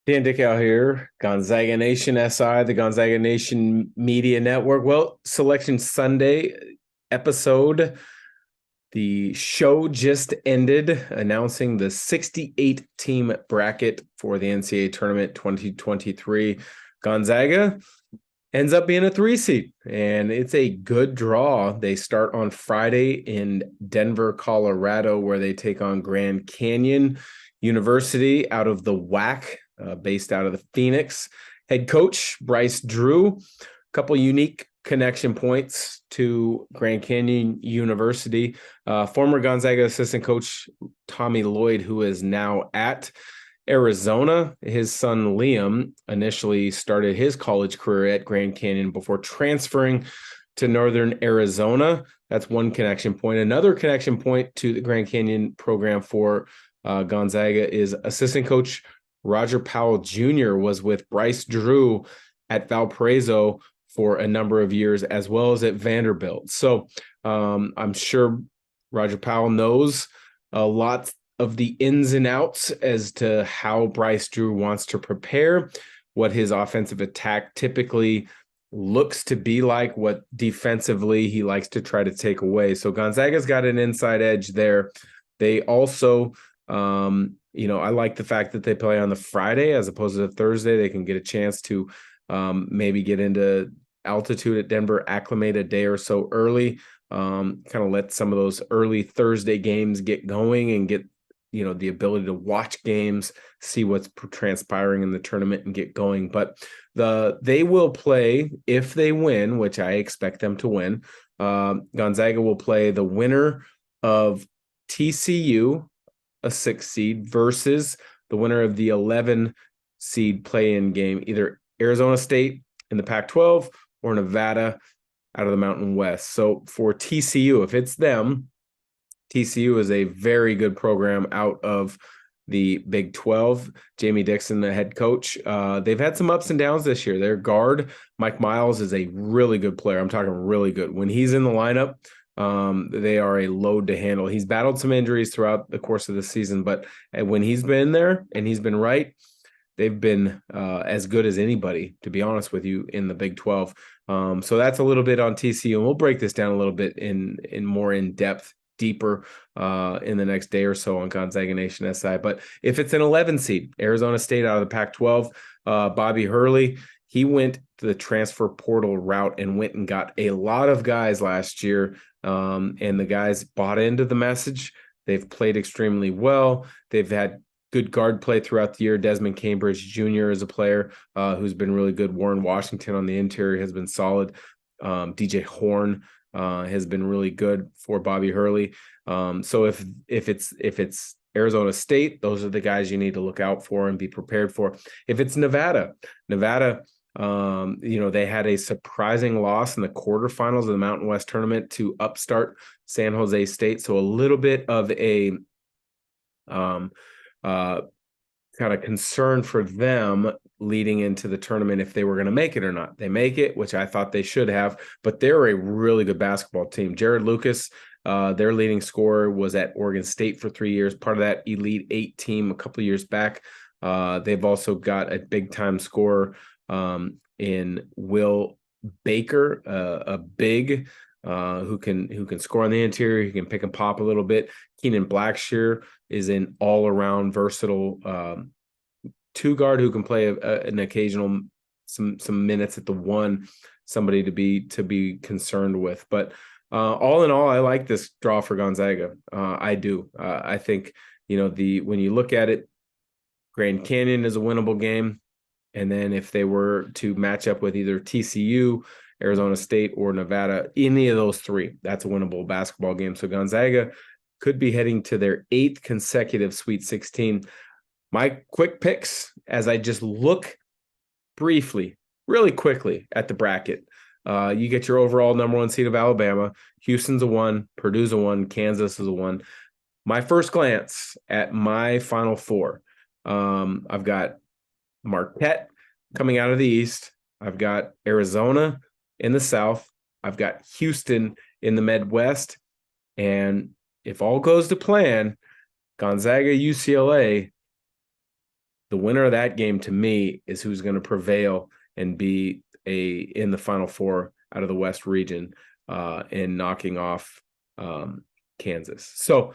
Dan Dickau here, Gonzaga Nation SI, the Gonzaga Nation Media Network. Well, Selection Sunday episode. The show just ended announcing the 68 team bracket for the NCAA tournament 2023. Gonzaga ends up being a 3 seed, and it's a good draw. They start on Friday in Denver, Colorado, where they take on Grand Canyon University out of the WAC, based out of the Phoenix. Head coach Bryce Drew, a couple unique connection points to Grand Canyon University. Former Gonzaga assistant coach Tommy Lloyd, who is now at Arizona. His son Liam initially started his college career at Grand Canyon before transferring to Northern Arizona. That's one connection point. Another connection point to the Grand Canyon program for Gonzaga is assistant coach Roger Powell Jr. was with Bryce Drew at Valparaiso for a number of years, as well as at Vanderbilt. So I'm sure Roger Powell knows a lot of the ins and outs as to how Bryce Drew wants to prepare, what his offensive attack typically looks to be like, what defensively he likes to try to take away. So Gonzaga's got an inside edge there. They also, I like the fact that they play on the Friday as opposed to the Thursday. They can get a chance to maybe get into altitude at Denver, acclimate a day or so early, kind of let some of those early Thursday games get going and get the ability to watch games, see what's transpiring in the tournament and get going. But they will play, if they win, which I expect them to win, Gonzaga will play the winner of TCU, a 6 seed, versus the winner of the 11 seed play-in game, either Arizona State in the Pac-12 or Nevada out of the Mountain West. So for TCU, if it's them, TCU is a very good program out of the Big 12. Jamie Dixon, the head coach, they've had some ups and downs this year. Their guard, Mike Miles, is a really good player. I'm talking really good. When he's in the lineup, they are a load to handle. He's battled some injuries throughout the course of the season, but when he's been there and he's been right, they've been as good as anybody, to be honest with you, in the Big 12. So that's a little bit on TCU, and we'll break this down a little bit in more in depth, deeper in the next day or so on Gonzaga Nation SI. But if it's an 11 seed, Arizona State out of the Pac-12, Bobby Hurley, he went to the transfer portal route and went and got a lot of guys last year, and the guys bought into the message. They've played extremely well. They've had good guard play throughout the year. Desmond Cambridge Jr. is a player who's been really good. Warren Washington on the interior has been solid. DJ Horn has been really good for Bobby Hurley. So if it's Arizona State, those are the guys you need to look out for and be prepared for. If it's Nevada, they had a surprising loss in the quarterfinals of the Mountain West tournament to upstart San Jose State. So a little bit of a kind of concern for them leading into the tournament if they were going to make it or not. They make it, which I thought they should have, but they're a really good basketball team. Jared Lucas, their leading scorer, was at Oregon State for 3 years, part of that Elite 8 team a couple of years back. They've also got a big-time scorer in Will Baker, a big who can score on the interior. He can pick and pop a little bit. Keenan Blackshear is an all-around versatile two guard who can play an occasional some minutes at the one, somebody to be concerned with. But all in all, I like this draw for Gonzaga. I do. I think when you look at it, Grand Canyon is a winnable game, and then if they were to match up with either TCU, Arizona State, or Nevada, any of those three, that's a winnable basketball game. So Gonzaga could be heading to their 8th consecutive Sweet 16. My quick picks, as I just look briefly, really quickly at the bracket. You get your overall number 1 seed of Alabama. Houston's a 1, Purdue's a 1, Kansas is a 1. My first glance at my Final Four, I've got Marquette coming out of the East. I've got Arizona in the South. I've got Houston in the Midwest. And if all goes to plan, Gonzaga, UCLA The winner of that game to me is who's going to prevail and be in the Final Four out of the West region and knocking off Kansas. So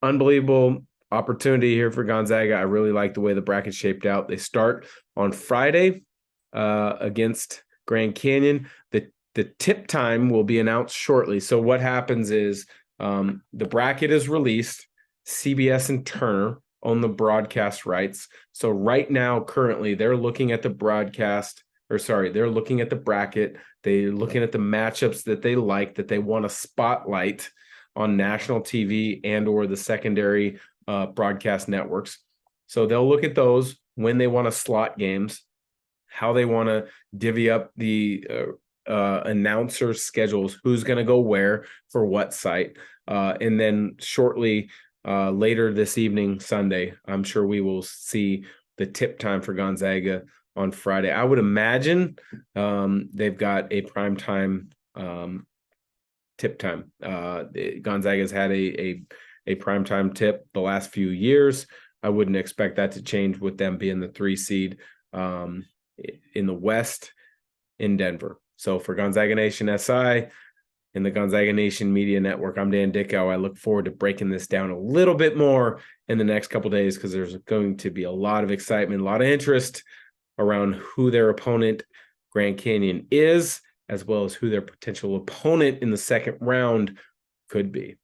unbelievable opportunity here for Gonzaga. I really like the way the bracket shaped out. They start on Friday against Grand Canyon. The tip time will be announced shortly. So what happens is the bracket is released. CBS and Turner own the broadcast rights. So right now, currently, they're looking at the broadcast, or sorry, they're looking at the bracket. They're looking at the matchups that they like, that they want to spotlight on national TV and or the secondary broadcast networks. So they'll look at those when they want to slot games, how they want to divvy up the announcer schedules, who's going to go where for what site. And then shortly later this evening, Sunday, I'm sure we will see the tip time for Gonzaga on Friday. I would imagine they've got a prime time tip time. Gonzaga's had a primetime tip the last few years. I wouldn't expect that to change with them being the 3 seed in the West in Denver. So for Gonzaga Nation SI and the Gonzaga Nation Media Network, I'm Dan Dickau. I look forward to breaking this down a little bit more in the next couple of days because there's going to be a lot of excitement, a lot of interest around who their opponent, Grand Canyon, is, as well as who their potential opponent in the second round could be.